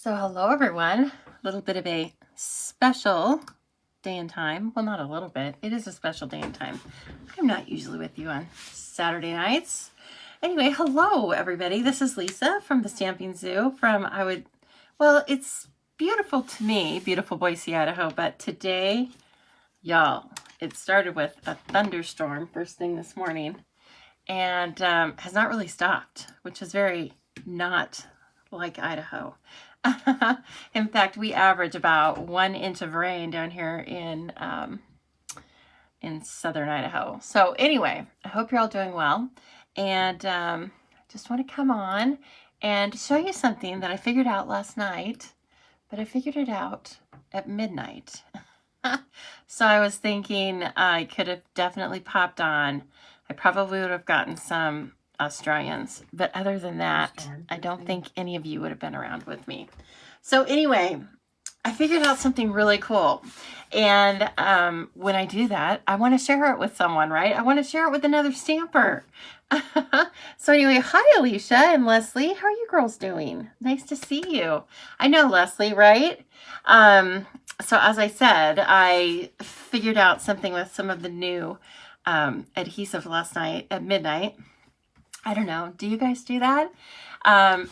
So hello everyone, a little bit of a special day and time. Well, not a little bit, it is a special day and time. I'm not usually with you on Saturday nights. Anyway, hello everybody. This is Lisa from the Stamping Zoo it's beautiful to me, beautiful Boise, Idaho, but today, y'all, it started with a thunderstorm first thing this morning and has not really stopped, which is very not like Idaho. In fact, we average about 1 inch of rain down here in southern Idaho. So anyway, I hope you're all doing well, and just want to come on and show you something that I figured out last night, but I figured it out at midnight. So I was thinking I could have definitely popped on. I probably would have gotten some Australians, but other than that, I don't think any of you would have been around with me. So anyway, I figured out something really cool, and when I do that, I want to share it with someone, right? I want to share it with another stamper. So anyway, hi Alicia and Leslie, how are you girls doing? Nice to see you. I know Leslie, right? So as I said, I figured out something with some of the new adhesive last night at midnight. I don't know. Do you guys do that?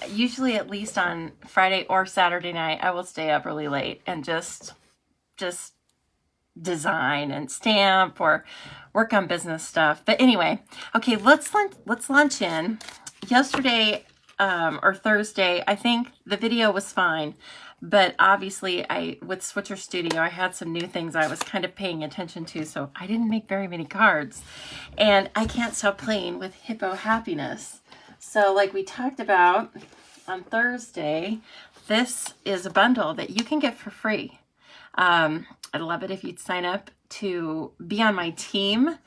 Usually at least on Friday or Saturday night, I will stay up really late and just design and stamp or work on business stuff. But anyway, okay, let's launch in. Yesterday or Thursday, I think the video was fine. But obviously, with Switcher Studio, I had some new things I was kind of paying attention to, so I didn't make very many cards. And I can't stop playing with Hippo Happiness. So like we talked about on Thursday, this is a bundle that you can get for free. I'd love it if you'd sign up to be on my team.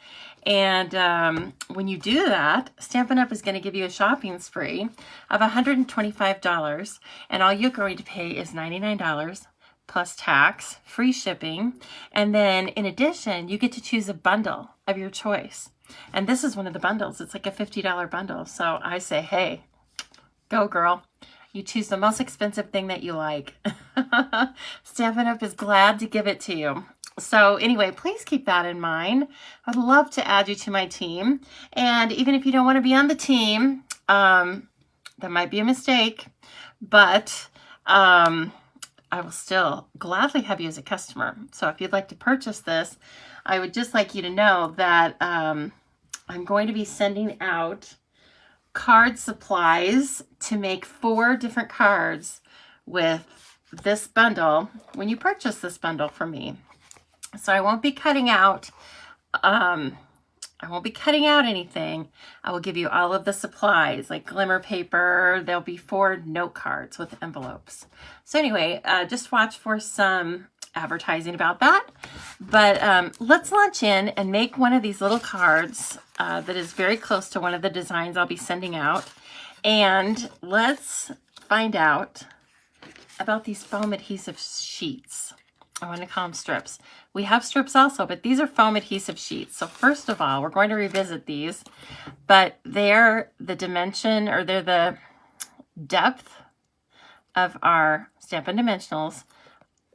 And when you do that, Stampin' Up! Is going to give you a shopping spree of $125, and all you're going to pay is $99 plus tax, free shipping, and then in addition, you get to choose a bundle of your choice. And this is one of the bundles. It's like a $50 bundle. So I say, hey, go girl. You choose the most expensive thing that you like. Stampin' Up! Is glad to give it to you. So anyway, please keep that in mind. I'd love to add you to my team. And even if you don't want to be on the team, that might be a mistake, but I will still gladly have you as a customer. So if you'd like to purchase this, I would just like you to know that I'm going to be sending out card supplies to make 4 different cards with this bundle when you purchase this bundle from me. So I won't be cutting out anything. I will give you all of the supplies like glimmer paper. There'll be 4 note cards with envelopes. So anyway, just watch for some advertising about that. But let's launch in and make one of these little cards that is very close to one of the designs I'll be sending out. And let's find out about these foam adhesive sheets. I want to call them strips. We have strips also, but these are foam adhesive sheets. So first of all, we're going to revisit these, but they're the dimension, or they're the depth of our Stampin' Dimensionals,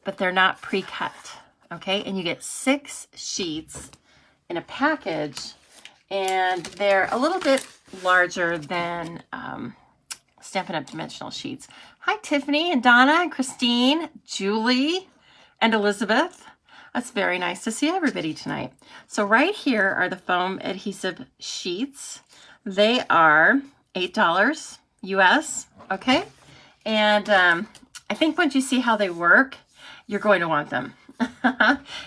but they're not pre-cut, okay? And you get 6 sheets in a package, and they're a little bit larger than Stampin' Up! Dimensional sheets. Hi, Tiffany and Donna and Christine, Julie, and Elizabeth. That's very nice to see everybody tonight. So right here are the foam adhesive sheets. They are $8 US, okay? And I think once you see how they work, you're going to want them.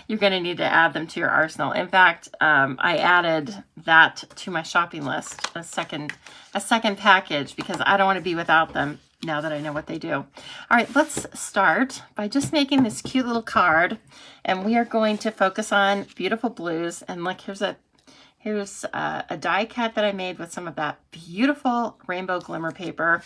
You're going to need to add them to your arsenal. In fact, I added that to my shopping list, a second package, because I don't want to be without them now that I know what they do. All right, let's start by just making this cute little card, and we are going to focus on beautiful blues. And look, here's a die cut that I made with some of that beautiful rainbow glimmer paper.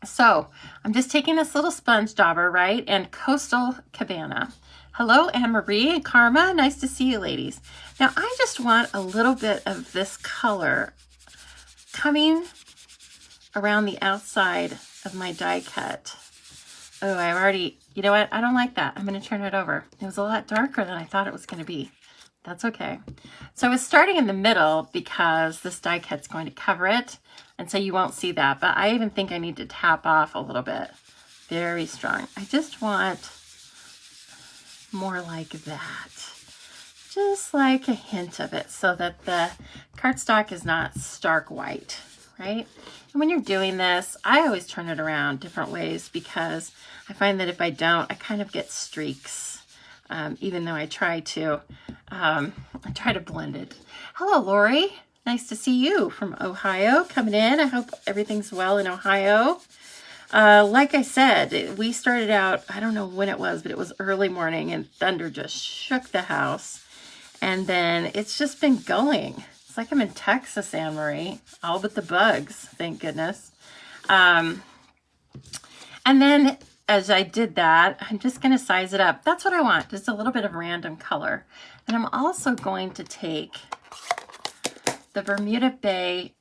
So I'm just taking this little sponge dauber, right, and Coastal Cabana. Hello, Anne-Marie and Karma. Nice to see you, ladies. Now, I just want a little bit of this color coming around the outside of my die cut. Oh, I already, you know what? I don't like that. I'm going to turn it over. It was a lot darker than I thought it was going to be. That's okay. So I was starting in the middle because this die cut's going to cover it. And so you won't see that. But I even think I need to tap off a little bit. Very strong. I just want more like that. Just like a hint of it so that the cardstock is not stark white, right? And when you're doing this, I always turn it around different ways because I find that if I don't, I kind of get streaks, even though I try to blend it. Hello, Lori. Nice to see you from Ohio coming in. I hope everything's well in Ohio. Like I said, we started out, I don't know when it was, but it was early morning and thunder just shook the house. And then it's just been going. It's like I'm in Texas, Anne Marie, all but the bugs, thank goodness. And then as I did that, I'm just going to size it up. That's what I want, just a little bit of random color. And I'm also going to take the Bermuda Bay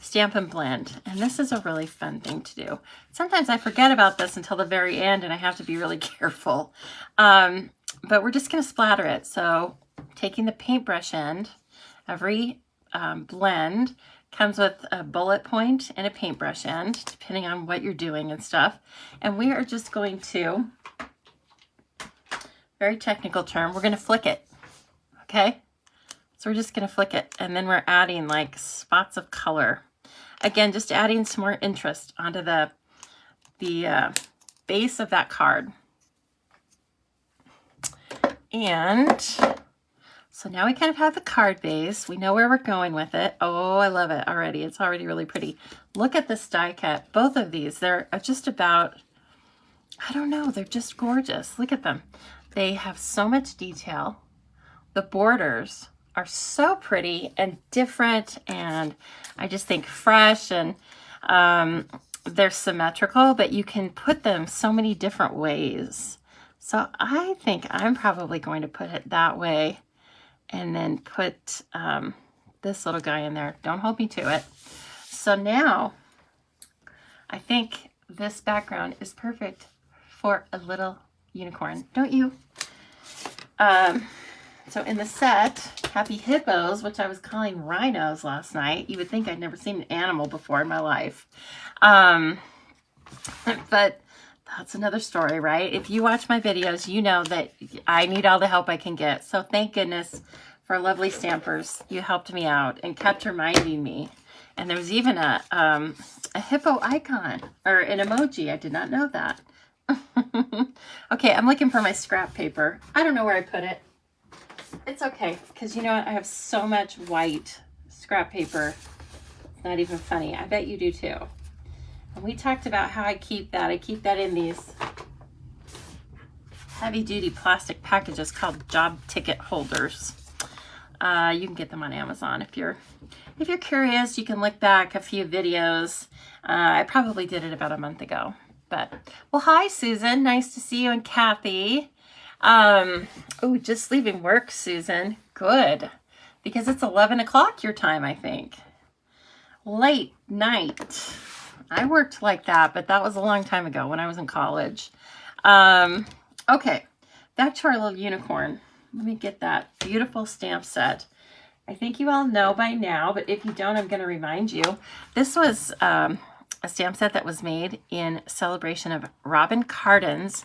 Stamp and Blend. And this is a really fun thing to do. Sometimes I forget about this until the very end and I have to be really careful. But we're just going to splatter it. So taking the paintbrush end, every blend comes with a bullet point and a paintbrush end, depending on what you're doing and stuff. And we are just going to, very technical term, we're going to flick it. Okay? So we're just going to flick it. And then we're adding like spots of color. Again, just adding some more interest onto the base of that card. And so now we kind of have the card base. We know where we're going with it. Oh, I love it already. It's already really pretty. Look at this die cut. Both of these, they're just about, I don't know, they're just gorgeous. Look at them. They have so much detail. The borders are so pretty and different, and I just think fresh, and they're symmetrical, but you can put them so many different ways. So I think I'm probably going to put it that way and then put this little guy in there. Don't hold me to it. So now I think this background is perfect for a little unicorn, don't you? So in the set, Happy Hippos, which I was calling rhinos last night. You would think I'd never seen an animal before in my life. But that's another story, right? If you watch my videos, you know that I need all the help I can get. So thank goodness for lovely stampers. You helped me out and kept reminding me. And there was even a hippo icon or an emoji. I did not know that. Okay, I'm looking for my scrap paper. I don't know where I put it. It's okay, because you know what? I have so much white scrap paper. It's not even funny. I bet you do too. And we talked about how I keep that. I keep that in these heavy-duty plastic packages called job ticket holders. You can get them on Amazon if you're curious. You can look back a few videos. I probably did it about a month ago. But well, hi Susan. Nice to see you, and Kathy. Oh, just leaving work, Susan. Good, because it's 11 o'clock your time, I think. Late night. I worked like that, but that was a long time ago when I was in college. Okay, back to our little unicorn. Let me get that beautiful stamp set. I think you all know by now, but if you don't, I'm going to remind you. This was a stamp set that was made in celebration of Robin Cardin's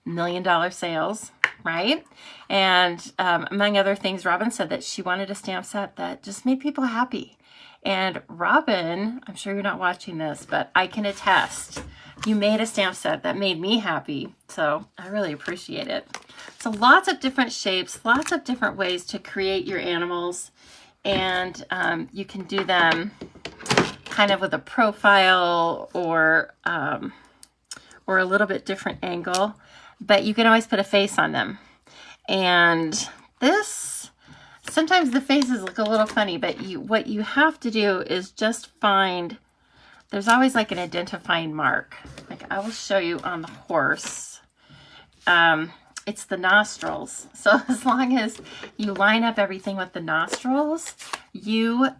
$1 million sales, right? And among other things, Robin said that she wanted a stamp set that just made people happy. And Robin, I'm sure you're not watching this, but I can attest, you made a stamp set that made me happy. So I really appreciate it. So lots of different shapes, lots of different ways to create your animals. And you can do them kind of with a profile or a little bit different angle, but you can always put a face on them. And this, sometimes the faces look a little funny, but what you have to do is just find, there's always like an identifying mark. Like I will show you on the horse. It's the nostrils. So as long as you line up everything with the nostrils, you'll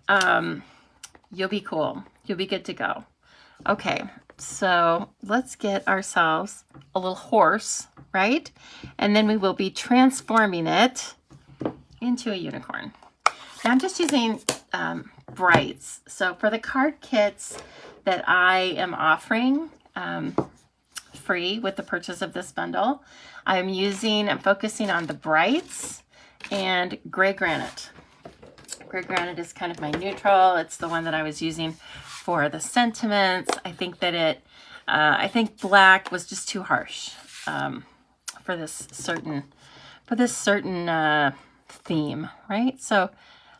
be cool. You'll be good to go. Okay, so let's get ourselves a little horse, right? And then we will be transforming it into a unicorn. Now I'm just using brights. So for the card kits that I am offering free with the purchase of this bundle, I'm focusing on the brights and gray granite. Gray granite is kind of my neutral. It's the one that I was using for the sentiments. I think that I think black was just too harsh for this certain theme, right? So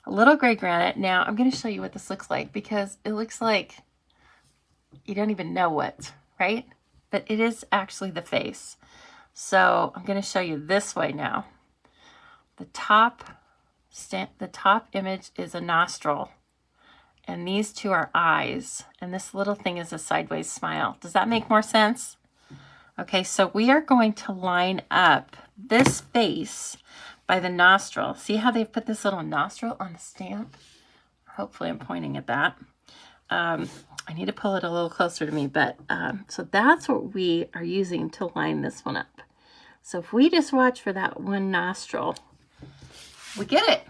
a little gray granite. Now I'm going to show you what this looks like, because it looks like you don't even know what, right? But it is actually the face. So I'm going to show you this way now. The top image is a nostril, and these two are eyes, and this little thing is a sideways smile. Does that make more sense? Okay, so we are going to line up this face by the nostril. See how they've put this little nostril on the stamp? Hopefully I'm pointing at that. I need to pull it a little closer to me, but so that's what we are using to line this one up. So if we just watch for that one nostril, we get it.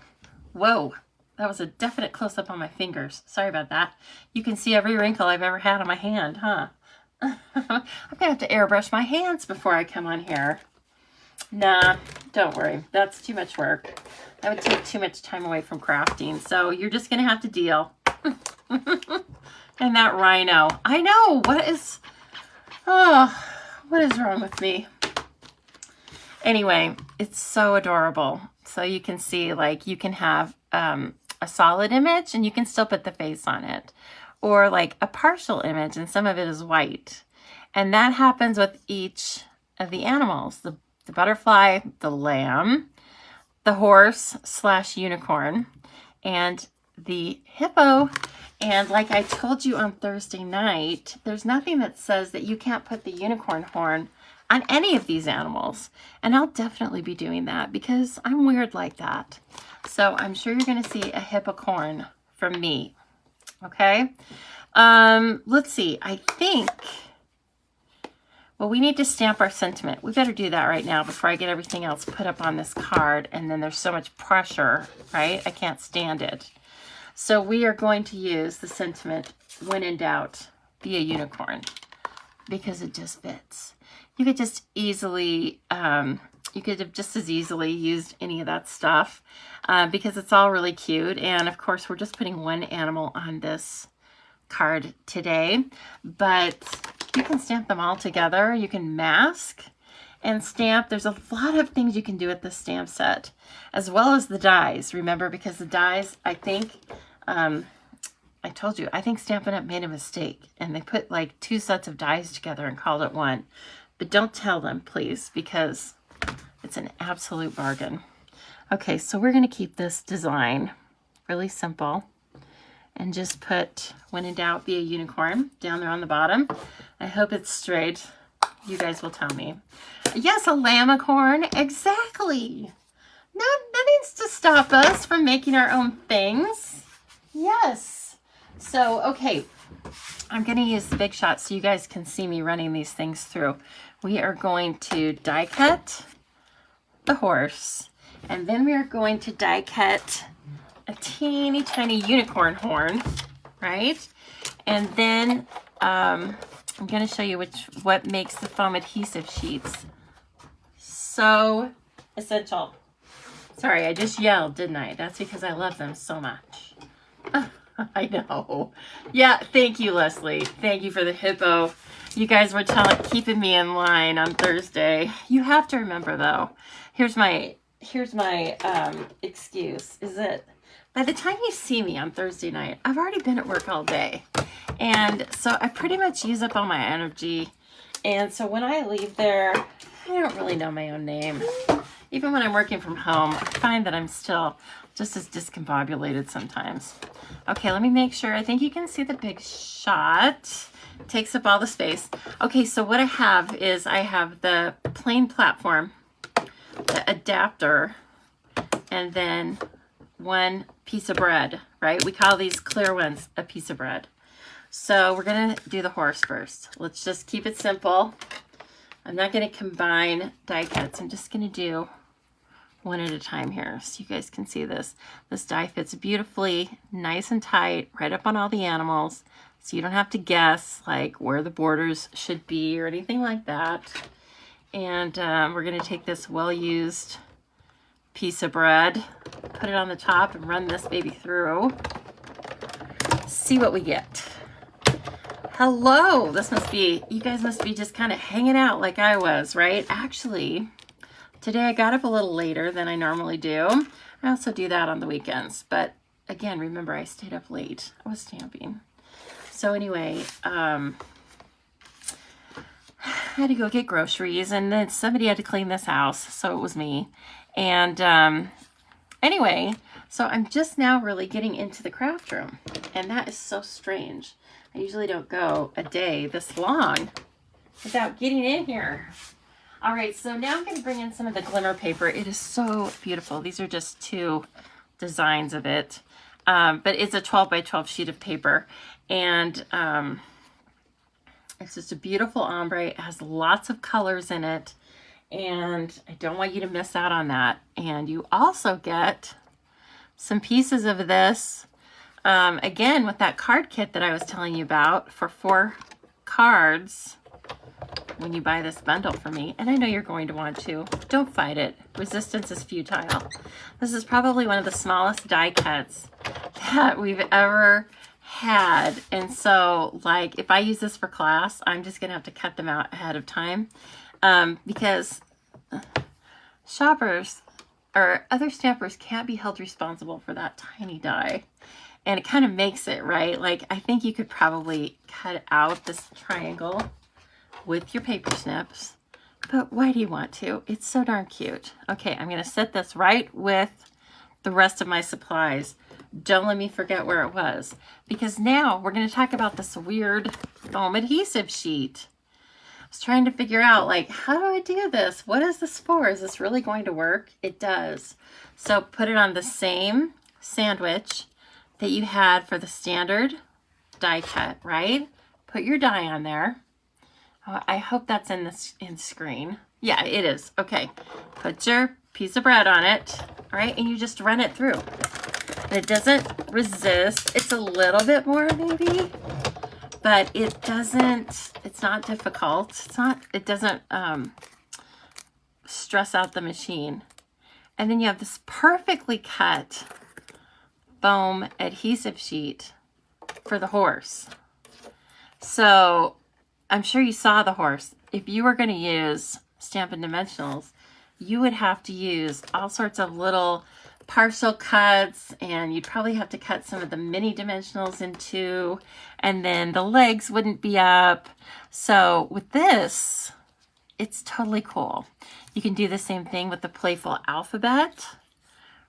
Whoa, that was a definite close-up on my fingers. Sorry about that. You can see every wrinkle I've ever had on my hand, huh? I'm gonna have to airbrush my hands before I come on here. Nah, don't worry. That's too much work. That would take too much time away from crafting. So you're just gonna have to deal. And that rhino. I know, what is wrong with me? Anyway, it's so adorable. So you can see, like, you can have a solid image and you can still put the face on it, or like a partial image and some of it is white. And that happens with each of the animals, the butterfly, the lamb, the horse / unicorn, and the hippo. And like I told you on Thursday night, there's nothing that says that you can't put the unicorn horn on any of these animals. And I'll definitely be doing that because I'm weird like that. So I'm sure you're going to see a hippocorn from me. Okay. Let's see. I think, well, we need to stamp our sentiment. We better do that right now before I get everything else put up on this card. And then there's so much pressure, right? I can't stand it. So we are going to use the sentiment, when in doubt, be a unicorn, because it just fits. You could just easily, you could have just as easily used any of that stuff because it's all really cute. And of course, we're just putting one animal on this card today, but you can stamp them all together. You can mask and stamp. There's a lot of things you can do with the stamp set, as well as the dies. Remember, because the dies, I think, I told you, I think Stampin' Up! Made a mistake, and they put like 2 sets of dies together and called it one. But don't tell them, please, because it's an absolute bargain. Okay, so we're going to keep this design really simple and just put, when in doubt, be a unicorn down there on the bottom. I hope it's straight. You guys will tell me. Yes, a lamicorn. Exactly. No, nothing's to stop us from making our own things. Yes. So, okay. I'm going to use the Big Shot so you guys can see me running these things through. We are going to die cut the horse, and then we are going to die cut a teeny tiny unicorn horn, right? And then I'm going to show you what makes the foam adhesive sheets so essential. Sorry, I just yelled, didn't I? That's because I love them so much. I know. Yeah, thank you, Leslie. Thank you for the hippo. You guys were keeping me in line on Thursday. You have to remember, though. Here's my excuse. Is that by the time you see me on Thursday night, I've already been at work all day, and so I pretty much use up all my energy. And so when I leave there, I don't really know my own name. Even when I'm working from home, I find that I'm still just as discombobulated sometimes. Okay, let me make sure. I think you can see the Big Shot. It takes up all the space. Okay, so what I have is I have the plain platform, the adapter, and then one piece of bread, right? We call these clear ones a piece of bread. So we're gonna do the horse first. Let's just keep it simple. I'm not gonna combine die cuts. I'm just gonna do one at a time here so you guys can see this. This die fits beautifully, nice and tight, right up on all the animals. So you don't have to guess like where the borders should be or anything like that. And we're gonna take this well-used piece of bread, put it on the top and run this baby through. See what we get. Hello, you guys must be just kind of hanging out like I was, right? Actually, today I got up a little later than I normally do. I also do that on the weekends, but again, remember I stayed up late. I was stamping. So anyway, I had to go get groceries and then somebody had to clean this house, so it was me. And anyway, so I'm just now really getting into the craft room, and that is so strange. I usually don't go a day this long without getting in here. All right, so now I'm going to bring in some of the glimmer paper. It is so beautiful. These are just two designs of it, but it's a 12 by 12 sheet of paper, and it's just a beautiful ombre. It has lots of colors in it, and I don't want you to miss out on that. And you also get some pieces of this, again, with that card kit that I was telling you about for 4 cards when you buy this bundle for me. And I know you're going to want to. Don't fight it. Resistance is futile. This is probably one of the smallest die cuts that we've ever had. And so, like, if I use this for class, I'm just going to have to cut them out ahead of time, because shoppers or other stampers can't be held responsible for that tiny die. And it kind of makes it, right? Like, I think you could probably cut out this triangle with your paper snips, but why do you want to? It's so darn cute. Okay, I'm going to set this right with the rest of my supplies. Don't let me forget where it was, because now we're going to talk about this weird foam adhesive sheet. I was trying to figure out, like, how do I do this? What is this for? Is this really going to work? It does. So put it on the same sandwich that you had for the standard die cut, right? Put your die on there. Oh, I hope that's in screen. Yeah, it is. Okay. Put your piece of bread on it, all right? And you just run it through. And it doesn't resist. It's a little bit more maybe, but it doesn't, it's not difficult. It doesn't stress out the machine. And then you have this perfectly cut foam adhesive sheet for the horse. So I'm sure you saw the horse. If you were going to use Stampin' Dimensionals, you would have to use all sorts of little partial cuts, and you'd probably have to cut some of the mini dimensionals in two, and then the legs wouldn't be up. So with this, it's totally cool. You can do the same thing with the playful alphabet,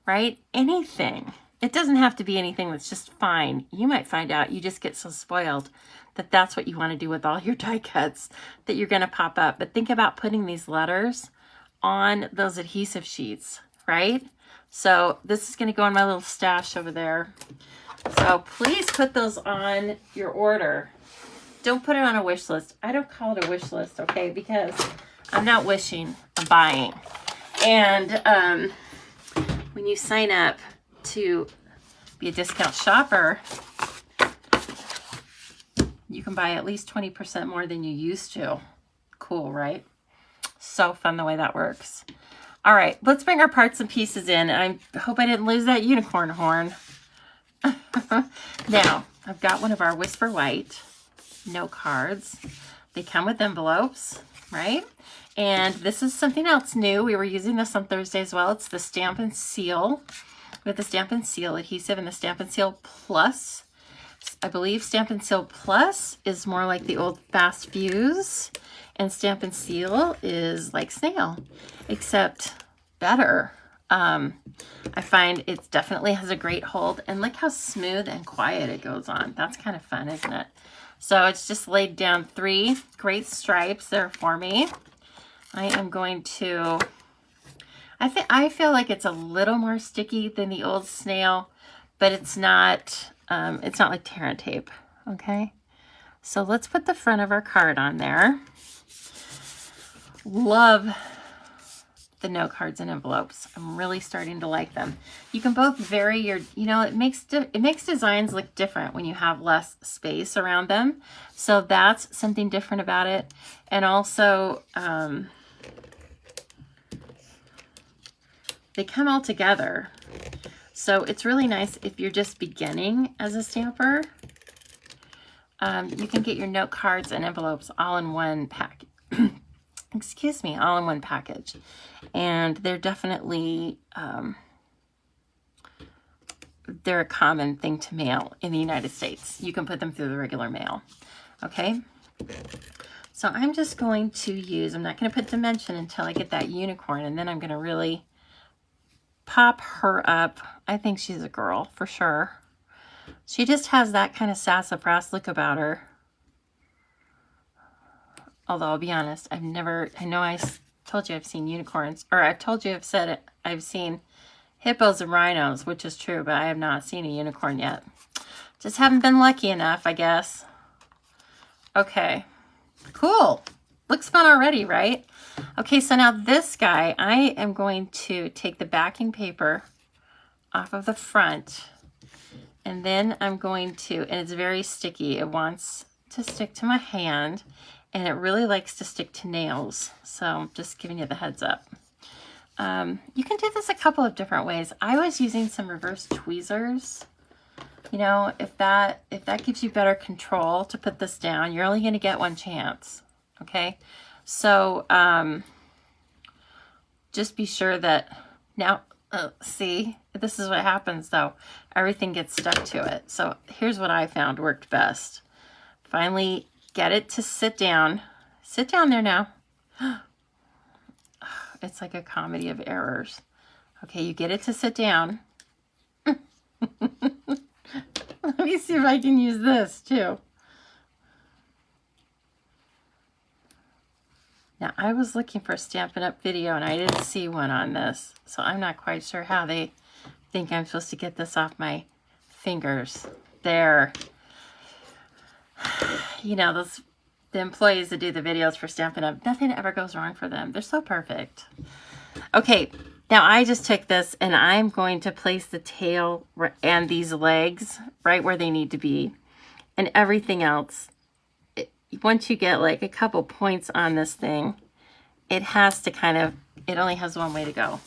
right? Anything. It doesn't have to be anything that's just fine. You might find out you just get so spoiled that that's what you want to do with all your die cuts, that you're going to pop up. But think about putting these letters on those adhesive sheets, right? So this is going to go in my little stash over there. So please put those on your order. Don't put it on a wish list. I don't call it a wish list, okay? Because I'm not wishing, I'm buying. And when you sign up to be a discount shopper, you can buy at least 20% more than you used to. Cool, right? So fun the way that works. All right, let's bring our parts and pieces in. I hope I didn't lose that unicorn horn. Now, I've got one of our Whisper White note cards. They come with envelopes, right? And this is something else new. We were using this on Thursday as well. It's the Stampin' Seal. With the Stampin' Seal adhesive and the Stampin' Seal Plus. I believe Stampin' Seal Plus is more like the old Fast Fuse, and Stampin' Seal is like snail, except better. I find it definitely has a great hold, and look how smooth and quiet it goes on. That's kind of fun, isn't it? So it's just laid down 3 great stripes there for me. I am going to, I feel like it's a little more sticky than the old snail, but it's not like tear and tape, okay? So let's put the front of our card on there. Love the note cards and envelopes. I'm really starting to like them. You can both vary your, it makes designs look different when you have less space around them. So that's something different about it. And also, they come all together. So it's really nice if you're just beginning as a stamper. You can get your note cards and envelopes all in one pack. Excuse me, all in one package. And they're definitely, they're a common thing to mail in the United States. You can put them through the regular mail. Okay. So I'm just going to use, I'm not going to put dimension until I get that unicorn, and then I'm going to really pop her up. I think she's a girl for sure. She just has that kind of sassafras look about her. Although I'll be honest, I know I told you I've seen unicorns, or I've told you I've seen hippos and rhinos, which is true, but I have not seen a unicorn yet. Just haven't been lucky enough, I guess. Okay, cool. Looks fun already, right? Okay, so now this guy, I am going to take the backing paper off of the front, and then I'm going to, and it's very sticky. It wants to stick to my hand, and it really likes to stick to nails. So I'm just giving you the heads up. You can do this a couple of different ways. I was using some reverse tweezers. If that gives you better control to put this down, you're only going to get one chance. Okay, so just be sure that now, see, this is what happens though. Everything gets stuck to it. So here's what I found worked best. Finally, get it to sit down. Sit down there now. It's like a comedy of errors. Okay, you get it to sit down. Let me see if I can use this too. Now, I was looking for a Stampin' Up! Video, and I didn't see one on this. So I'm not quite sure how they think I'm supposed to get this off my fingers. There. The employees that do the videos for Stampin' Up!, nothing ever goes wrong for them. They're so perfect. Okay, now I just took this, and I'm going to place the tail and these legs right where they need to be. And everything else, once you get like a couple points on this thing, it has to it only has one way to go.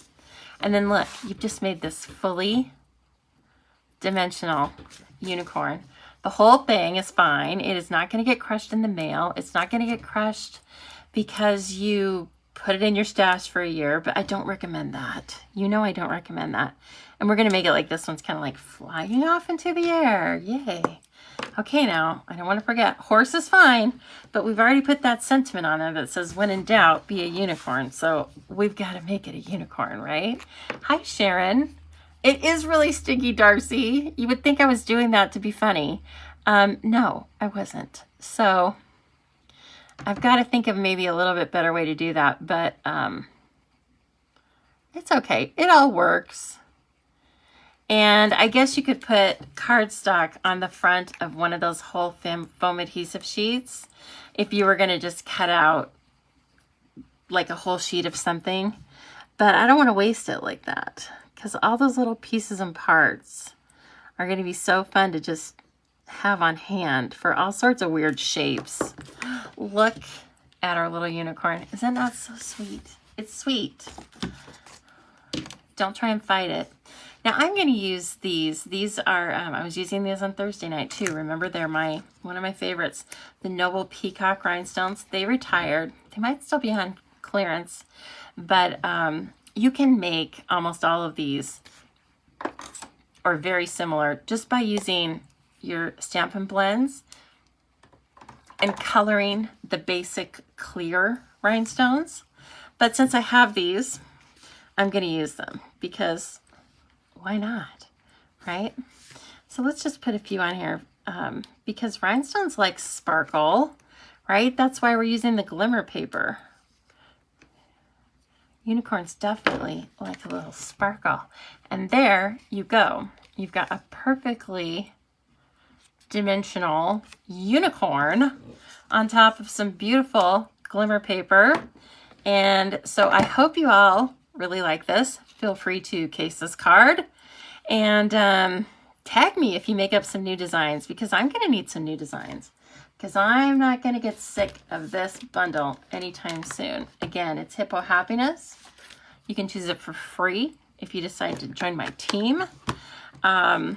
And then look, you've just made this fully dimensional unicorn. The whole thing is fine. It is not going to get crushed in the mail. It's not going to get crushed because you put it in your stash for a year, but I don't recommend that. I don't recommend that. And we're going to make it like this one's kind of like flying off into the air. Yay. Okay, now, I don't want to forget, horse is fine, but we've already put that sentiment on there that says, when in doubt, be a unicorn. So we've got to make it a unicorn, right? Hi, Sharon. It is really stinky, Darcy. You would think I was doing that to be funny. No, I wasn't. So I've got to think of maybe a little bit better way to do that, but it's okay. It all works. And I guess you could put cardstock on the front of one of those whole foam adhesive sheets if you were going to just cut out like a whole sheet of something. But I don't want to waste it like that, because all those little pieces and parts are going to be so fun to just have on hand for all sorts of weird shapes. Look at our little unicorn. Isn't that so sweet? It's sweet. Don't try and fight it. Now I'm going to use these. These are, I was using these on Thursday night too. Remember, they're one of my favorites. The Noble Peacock Rhinestones. They retired. They might still be on clearance, but you can make almost all of these, or very similar, just by using your Stampin' Blends and coloring the basic clear rhinestones. But since I have these, I'm going to use them because why not, right? So let's just put a few on here because rhinestones like sparkle, right? That's why we're using the glimmer paper. Unicorns definitely like a little sparkle. And there you go. You've got a perfectly dimensional unicorn on top of some beautiful glimmer paper. And so I hope you all really like this. Feel free to case this card and tag me if you make up some new designs, because I'm going to need some new designs, because I'm not going to get sick of this bundle anytime soon. Again, it's Hippo Happiness. You can choose it for free if you decide to join my team. And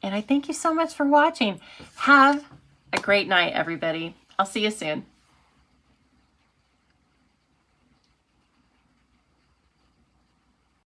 I thank you so much for watching. Have a great night, everybody. I'll see you soon.